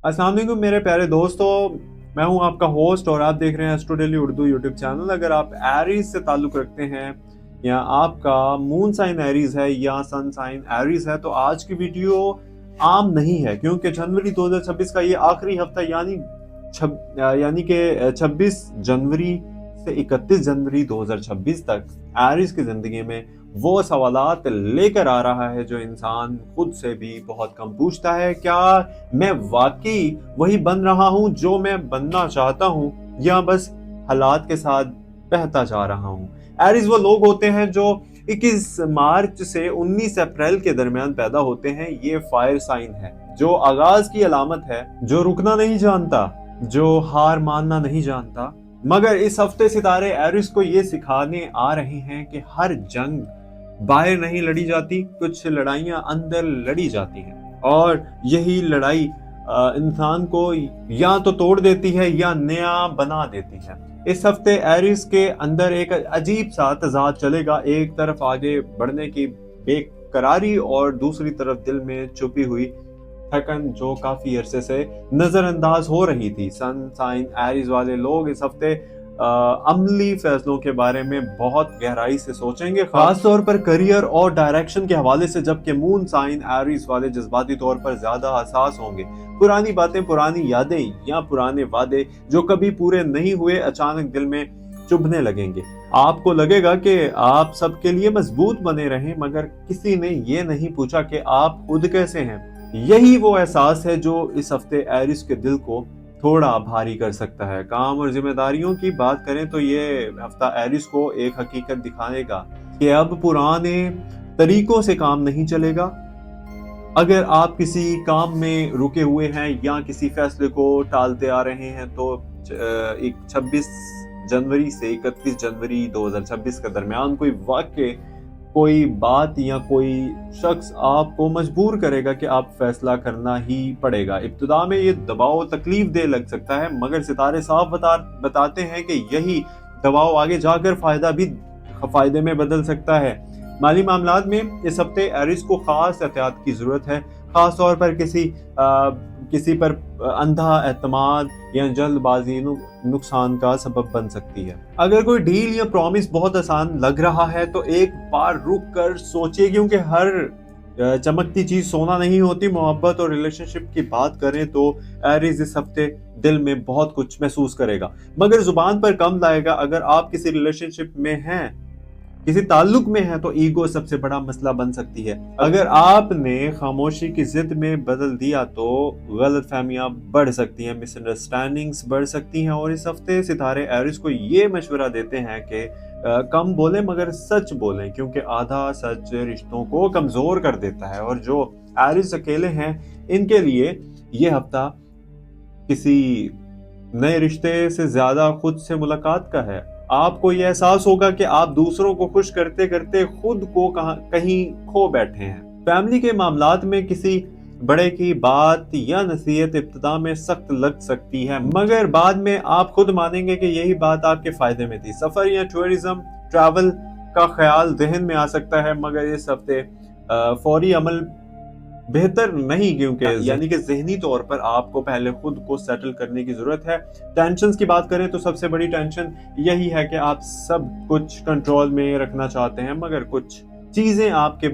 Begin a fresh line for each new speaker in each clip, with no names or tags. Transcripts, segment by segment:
अस्सलाम वालेकुम मेरे प्यारे दोस्तों। मैं हूं आपका होस्ट और आप देख रहे हैं astro daily Urdu YouTube channel. अगर आप एरीज से ताल्लुक़ रखते हैं या आपका मून साइन एरीज है या सन साइन एरीज है तो आज की वीडियो आम नहीं है, क्योंकि जनवरी 2026 का ये आखिरी हफ्ता यानी कि 26 जनवरी से 31 जनवरी 2026 तक एरीज की जिंदगी में वो सवालात लेकर आ रहा है जो इंसान खुद से भी बहुत कम पूछता है। क्या मैं वाकई वही बन रहा हूं जो मैं बनना चाहता हूं, या बस हालात के साथ बहता जा रहा हूं? एरीज वो लोग होते हैं जो 21 मार्च से 19 अप्रैल के दरमियान पैदा होते हैं। ये फायर साइन है जो आगाज की अलामत है, जो रुकना नहीं जानता, जो हार मानना नहीं जानता। मगर इस हफ्ते सितारे एरीज को ये सिखाने आ रहे हैं कि हर जंग बाहर नहीं लड़ी जाती, कुछ लड़ाइयां अंदर लड़ी जाती हैं, और यही लड़ाई इंसान को या तो तोड़ देती है या नया बना देती है। इस हफ्ते एरीज के अंदर एक अजीब सा तजाद चलेगा, एक तरफ आगे बढ़ने की बेकरारी और दूसरी तरफ दिल में छुपी हुई थकन जो काफी अरसे से नजरअंदाज हो रही थी। सन साइन एरीज वाले लोग इस हफ्ते अमली फैसलों के बारे में बहुत गहराई से सोचेंगे, खास तौर पर करियर और डायरेक्शन के हवाले से, जबकि मून साइन एरीज वाले जज्बाती तौर पर ज्यादा हसास होंगे। पुरानी बातें, पुरानी यादें या पुराने वादे जो कभी पूरे नहीं हुए अचानक दिल में चुभने लगेंगे। आपको लगेगा कि आप सबके लिए मजबूत बने रहें, मगर किसी ने ये नहीं पूछा कि आप खुद कैसे हैं। यही वो एहसास है जो इस हफ्ते एरीज के दिल को थोड़ा भारी कर सकता है। काम और जिम्मेदारियों की बात करें तो ये हफ्ता एरीज को एक हकीकत दिखाएगा कि अब पुराने तरीकों से काम नहीं चलेगा। अगर आप किसी काम में रुके हुए हैं या किसी फैसले को टालते आ रहे हैं तो 26 जनवरी से 31 जनवरी 2026 के दरमियान कोई वाक्य, कोई बात या कोई शख्स आपको मजबूर करेगा कि आप फैसला करना ही पड़ेगा। इब्तिदा में ये दबाव तकलीफ दे लग सकता है, मगर सितारे साफ बताते हैं कि यही दबाव आगे जाकर फायदे में बदल सकता है। माली मामलात में इस हफ्ते एरीज को खास एहतियात की जरूरत है, खास तौर पर किसी पर अंधा एतमाद या जल्दबाजी नुकसान का सबब बन सकती है। अगर कोई डील या प्रॉमिस बहुत आसान लग रहा है तो एक बार रुक कर सोचिए, क्योंकि हर चमकती चीज सोना नहीं होती। मोहब्बत और रिलेशनशिप की बात करें तो एरीज इस हफ्ते दिल में बहुत कुछ महसूस करेगा, मगर जुबान पर कम लाएगा। अगर आप किसी रिलेशनशिप में हैं, किसी ताल्लुक में है, तो ईगो सबसे बड़ा मसला बन सकती है। अगर आपने खामोशी की जिद में बदल दिया तो गलतफहमियां बढ़ सकती हैं, मिसअंडरस्टैंडिंग्स बढ़ सकती हैं। और इस हफ्ते सितारे एरीज को ये मशवरा देते हैं कि कम बोलें मगर सच बोलें, क्योंकि आधा सच रिश्तों को कमजोर कर देता है। और जो एरीज अकेले हैं, इनके लिए ये हफ्ता किसी नए रिश्ते से ज्यादा खुद से मुलाकात का है। आपको यह एहसास होगा कि आप दूसरों को खुश करते करते खुद को कहीं खो बैठे हैं। फैमिली के मामलात में किसी बड़े की बात या नसीहत इब्तिदा में सख्त लग सकती है, मगर बाद में आप खुद मानेंगे कि यही बात आपके फायदे में थी। सफर या ट्रैवल का ख्याल जहन में आ सकता है, मगर इस हफ्ते फौरी अमल बेहतर नहीं, क्योंकि यानी कि ज़हनी तौर पर आपको पहले खुद को सेटल करने की जरूरत है। टेंशन्स की बात करें तो सबसे बड़ी टेंशन यही है कि आप सब कुछ कंट्रोल में रखना चाहते हैं, मगर कुछ चीजें आपके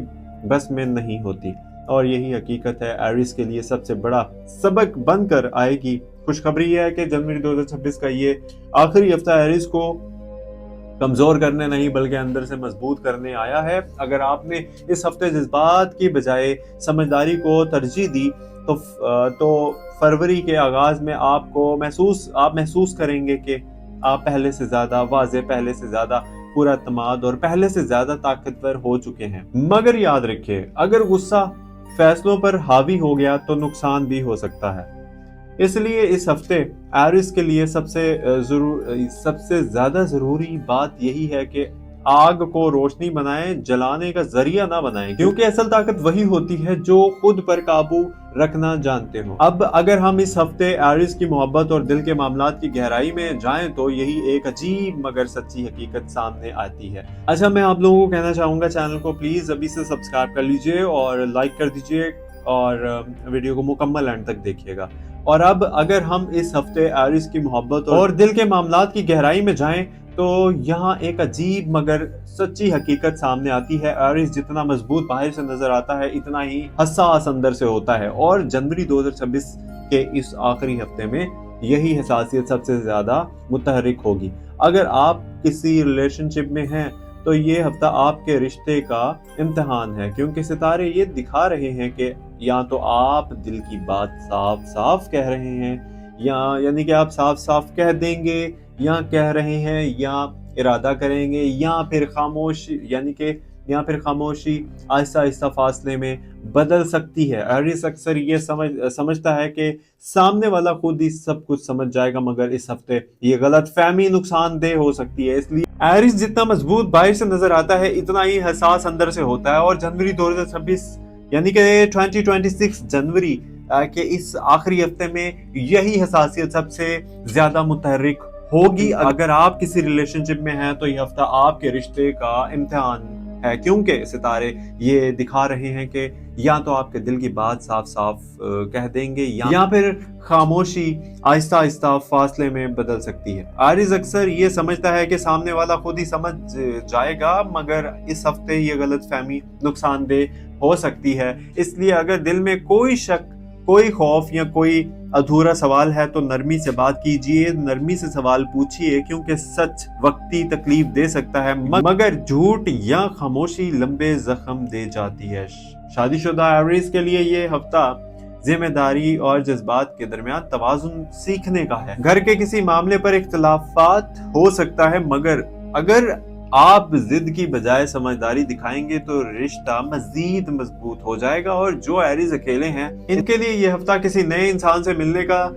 बस में नहीं होती, और यही हकीकत है एरीज के लिए सबसे बड़ा सबक बनकर आएगी। खुशखबरी है कि जनवरी 2026 का ये आखिरी हफ्ता एरीज को कमजोर करने नहीं बल्कि अंदर से मजबूत करने आया है। अगर आपने इस हफ्ते जज्बात की बजाय समझदारी को तरजीह दी तो फरवरी के आगाज में आप महसूस करेंगे कि आप पहले से ज्यादा वाज़े, पहले से ज्यादा पूरा एतमाद और पहले से ज्यादा ताकतवर हो चुके हैं। मगर याद रखिए, अगर गुस्सा फैसलों पर हावी हो गया तो नुकसान भी हो सकता है। इसलिए इस हफ्ते एरीज के लिए सबसे ज्यादा जरूरी बात यही है कि आग को रोशनी बनाएं, जलाने का जरिया ना बनाएं, क्योंकि असल ताकत वही होती है जो खुद पर काबू रखना जानते हो। अब अगर हम इस हफ्ते एरीज की मोहब्बत और दिल के मामलात की गहराई में जाएं तो यही एक अजीब मगर सच्ची हकीकत सामने आती है। अच्छा, मैं आप लोगों को कहना चाहूंगा, चैनल को प्लीज अभी से सब्सक्राइब कर लीजिए और लाइक कर दीजिए, और वीडियो को मुकम्मल एंड तक देखिएगा। اور اب اگر ہم اس ہفتے ایریز کی محبت اور دل کے معاملات کی گہرائی میں جائیں تو یہاں ایک عجیب مگر سچی حقیقت سامنے آتی ہے۔ ایریز جتنا مضبوط باہر سے نظر آتا ہے اتنا ہی حساس اندر سے ہوتا ہے، اور جنوری 2026 کے اس آخری ہفتے میں یہی حساسیت سب سے زیادہ متحرک ہوگی۔ اگر آپ کسی ریلیشن شپ میں ہیں تو یہ ہفتہ آپ کے رشتے کا امتحان ہے، کیونکہ ستارے یہ دکھا رہے ہیں کہ یا تو آپ دل کی بات صاف صاف کہہ رہے ہیں، یعنی کہ آپ صاف صاف کہہ دیں گے یا کہہ رہے ہیں، یا ارادہ کریں گے، یا پھر خاموشی آہستہ آہستہ فاصلے میں بدل سکتی ہے۔ ایریس اکثر یہ سمجھتا ہے کہ سامنے والا خود ہی سب کچھ سمجھ جائے گا، مگر اس ہفتے یہ غلط فہمی نقصان دہ ہو سکتی ہے۔ اس لیے ایریس جتنا مضبوط باہر سے نظر آتا ہے اتنا ہی حساس اندر سے ہوتا ہے، اور جنوری 2026 یعنی کہ 2026 جنوری کے اس آخری ہفتے میں یہی حساسیت سب سے زیادہ متحرک ہوگی۔ اگر آپ کسی ریلیشن شپ میں ہیں تو یہ ہفتہ آپ کے رشتے کا امتحان ہے، کیونکہ ستارے یہ دکھا رہے ہیں کہ یا تو آپ کے دل کی بات صاف صاف کہہ دیں گے، یا پھر خاموشی آہستہ آہستہ فاصلے میں بدل سکتی ہے۔ ایریز اکثر یہ سمجھتا ہے کہ سامنے والا خود ہی سمجھ جائے گا، مگر اس ہفتے یہ غلط فہمی نقصان دہ ہو سکتی ہے۔ اس لیے اگر دل میں کوئی شک، کوئی خوف یا کوئی ادھورا سوال ہے تو نرمی سے بات کیجئے، نرمی سے سوال پوچھئے، کیونکہ سچ وقتی تکلیف دے سکتا ہے، مگر جھوٹ یا خاموشی لمبے زخم دے جاتی ہے۔ شادی شدہ ایریز کے لیے یہ ہفتہ ذمہ داری اور جذبات کے درمیان توازن سیکھنے کا ہے۔ گھر کے کسی معاملے پر اختلافات ہو سکتا ہے، مگر اگر آپ ضد کی بجائے سمجھداری دکھائیں گے تو رشتہ مزید مضبوط ہو جائے گا۔ اور جو ایریز اکیلے ہیں ان کے لیے یہ ہفتہ کسی نئے انسان سے ملنے کا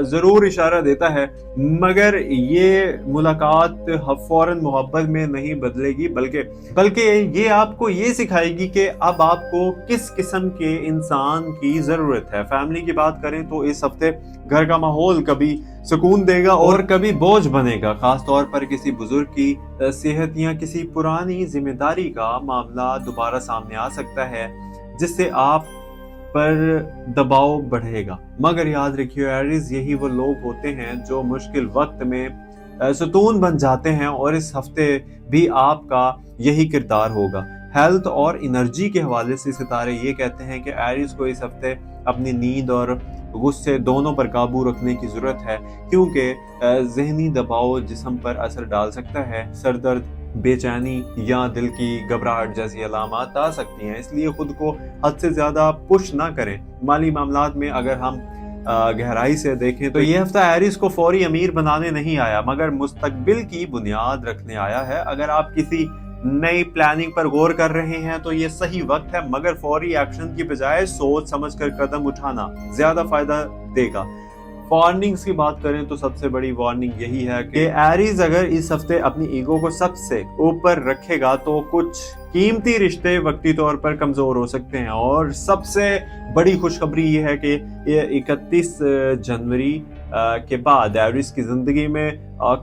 ضرور اشارہ دیتا ہے، مگر یہ ملاقات فوراً محبت میں نہیں بدلے گی، بلکہ یہ آپ کو یہ سکھائے گی کہ اب آپ کو کس قسم کے انسان کی ضرورت ہے۔ فیملی کی بات کریں تو اس ہفتے گھر کا ماحول کبھی سکون دے گا اور کبھی بوجھ بنے گا، خاص طور پر کسی بزرگ کی صحت یا کسی پرانی ذمہ داری کا معاملہ دوبارہ سامنے آ سکتا ہے جس سے آپ پر دباؤ بڑھے گا۔ مگر یاد رکھیے ایریز، یہی وہ لوگ ہوتے ہیں جو مشکل وقت میں ستون بن جاتے ہیں، اور اس ہفتے بھی آپ کا یہی کردار ہوگا۔ ہیلتھ اور انرجی کے حوالے سے ستارے یہ کہتے ہیں کہ ایریز کو اس ہفتے اپنی نیند اور غصے دونوں پر قابو رکھنے کی ضرورت ہے، کیونکہ ذہنی دباؤ جسم پر اثر ڈال سکتا ہے۔ سر درد، بے چینی یا دل کی گھبراہٹ جیسی علامات آ سکتی ہیں، اس لیے خود کو حد سے زیادہ پش نہ کریں۔ مالی معاملات میں اگر ہم گہرائی سے دیکھیں تو یہ ہفتہ ایریز کو فوری امیر بنانے نہیں آیا، مگر مستقبل کی بنیاد رکھنے آیا ہے۔ اگر آپ کسی نئی پلاننگ پر غور کر رہے ہیں تو یہ صحیح وقت ہے، مگر فوری ایکشن کی بجائے سوچ سمجھ کر قدم اٹھانا زیادہ فائدہ دے گا۔ وارننگز کی بات کریں تو سب سے بڑی وارننگ یہی ہے کہ ایریز اگر اس ہفتے اپنی ایگو کو سب سے اوپر رکھے گا تو کچھ قیمتی رشتے وقتی طور پر کمزور ہو سکتے ہیں۔ اور سب سے بڑی خوشخبری یہ ہے کہ یہ 31 جنوری کے بعد ایریز کی زندگی میں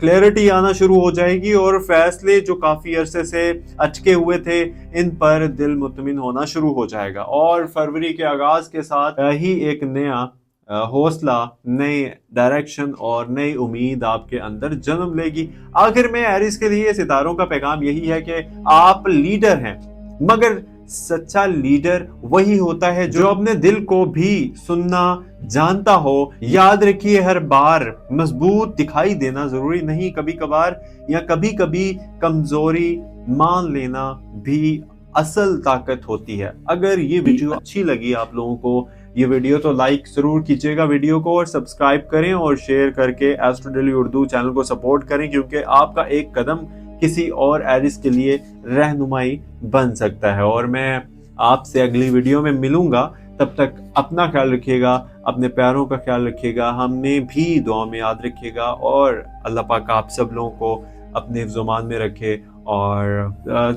کلیئرٹی آنا شروع ہو جائے گی، اور فیصلے جو کافی عرصے سے اٹکے ہوئے تھے ان پر دل مطمئن ہونا شروع ہو جائے گا، اور فروری کے آغاز کے ساتھ ہی ایک نیا حوصلہ، نئی ڈائریکشن اور نئی امید آپ کے اندر جنم لے گی۔ آخر میں ایریز کے لیے ستاروں کا پیغام یہی ہے کہ آپ لیڈر ہیں، مگر سچا لیڈر وہی ہوتا ہے جو اپنے دل کو بھی سننا جانتا ہو۔ یاد رکھیے ہر بار مضبوط دکھائی دینا ضروری نہیں، کبھی کبھار یا کبھی کبھی کمزوری مان لینا بھی اصل طاقت ہوتی ہے۔ اگر یہ ویڈیو اچھی لگی آپ لوگوں کو یہ ویڈیو تو لائک ضرور کیجیے گا ویڈیو کو، اور سبسکرائب کریں اور شیئر کر کے ایسٹرو ڈیلی اردو چینل کو سپورٹ کریں، کیونکہ آپ کا ایک قدم کسی اور ایریز کے لیے رہنمائی بن سکتا ہے۔ اور میں آپ سے اگلی ویڈیو میں ملوں گا، تب تک اپنا خیال رکھیے گا، اپنے پیاروں کا خیال رکھیے گا، ہمیں بھی دعا میں یاد رکھیے گا، اور اللہ پاک آپ سب لوگوں کو اپنے حفظ و امان میں رکھے۔ اور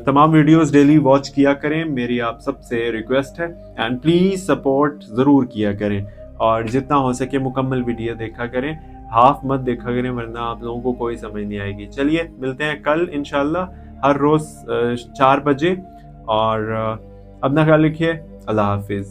تمام ویڈیوز ڈیلی واچ کیا کریں، میری آپ سب سے ریکویسٹ ہے، اینڈ پلیز سپورٹ ضرور کیا کریں، اور جتنا ہو سکے مکمل ویڈیو دیکھا کریں، ہاف مت دیکھا کریں، ورنہ آپ لوگوں کو کوئی سمجھ نہیں آئے گی۔ چلیے ملتے ہیں کل انشاءاللہ ہر روز 4 بجے، اور اپنا خیال رکھیے۔ اللہ حافظ۔